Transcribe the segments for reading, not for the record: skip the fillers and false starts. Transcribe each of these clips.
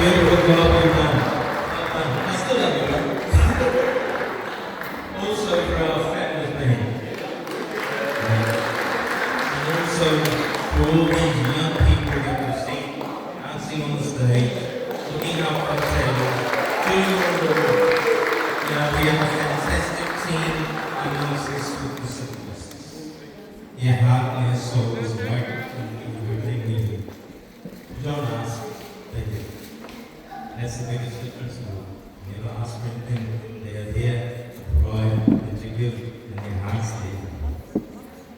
beautiful job you've done. I still love you, right? Also for our fabulous band. And also for all these young people that we've seen dancing on the stage, looking out on the table, doing all the work. We have a fantastic team amongst this with the simplest. Your heart and your soul is right in everything we do. Don't ask, they do. That's the biggest difference in the world. You never ask for anything, they are there to provide and to give, and their heart's there.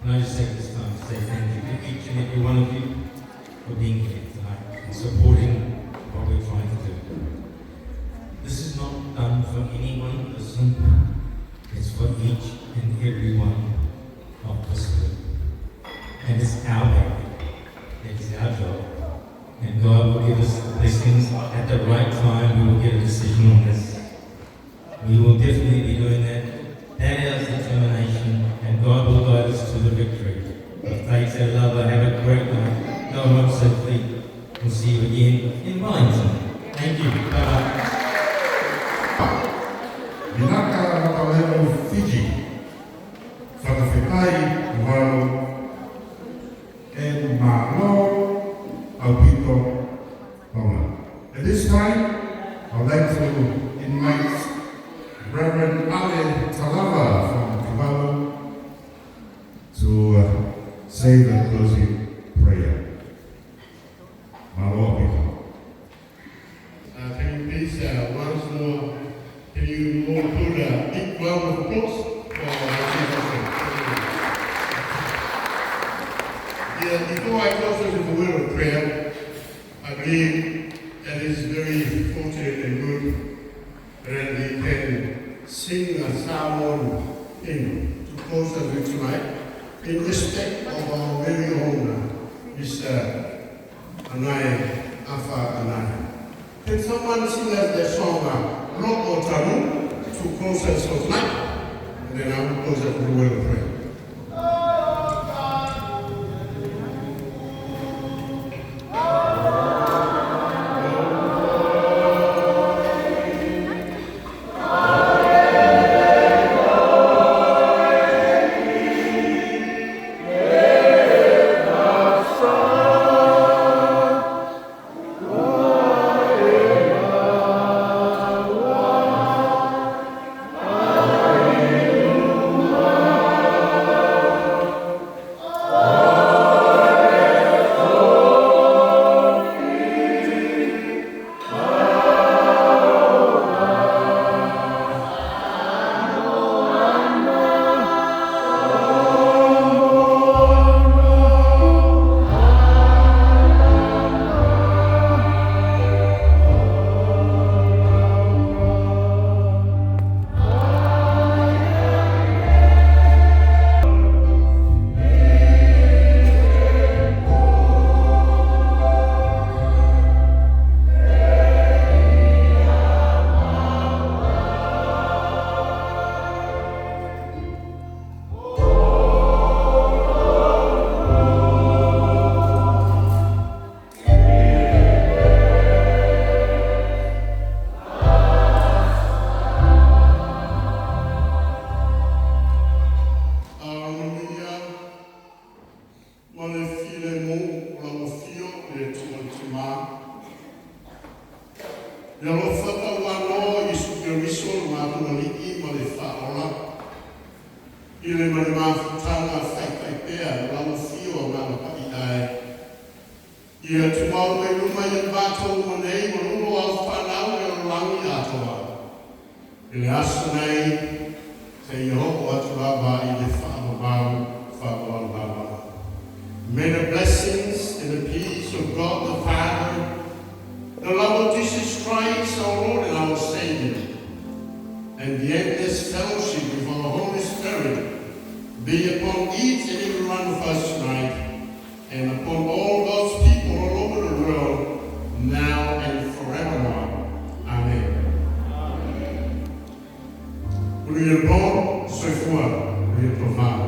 And I just take this time to say thank you to each and every one of you for being here tonight and supporting what we're trying to do. This is not done for any one person, it's for each and every one of us. And it's our baby, it's our job. And God will give us the blessings at the right time. We will get a decision on this. We will definitely be doing that. That is determination, and God will guide us to the victory. With thanks and love, have a great night. Go home safely. We'll see you again in Wellington. Thank you. Bye-bye. Binaka Nataleo Fiji, Whakawhekai, Waro, and Malo Albito Loma. At this time, I'd like to invite Reverend Ale Talava from Tuvalu to say the closing prayer. Malo Albito. Can you please once more, can you all put a big round of applause for Yeah, before I close with a word of prayer, I believe that it's very fortunate and good that we can sing a psalm in to close us with tonight in respect of our very own Mr. Anai, Afa Anai. Can someone sing us the song Rock or Tamu to close us for tonight? And then I will close up with a word of prayer. Ia te mau e ruma i vātou manei, ma uno au whanau e o rangi atoa. I le asu nei, te i hoko atu raba i le whaamabau, whaamabau. May the blessings and the peace of God the Father, the love of Jesus Christ, our Lord and our Savior, and the endless fellowship of our Holy Spirit be upon each and every one of us tonight, and upon all God's people all over the world, now and forevermore. Amen. Amen. Pour lui le bon, ce fois, lui le provence.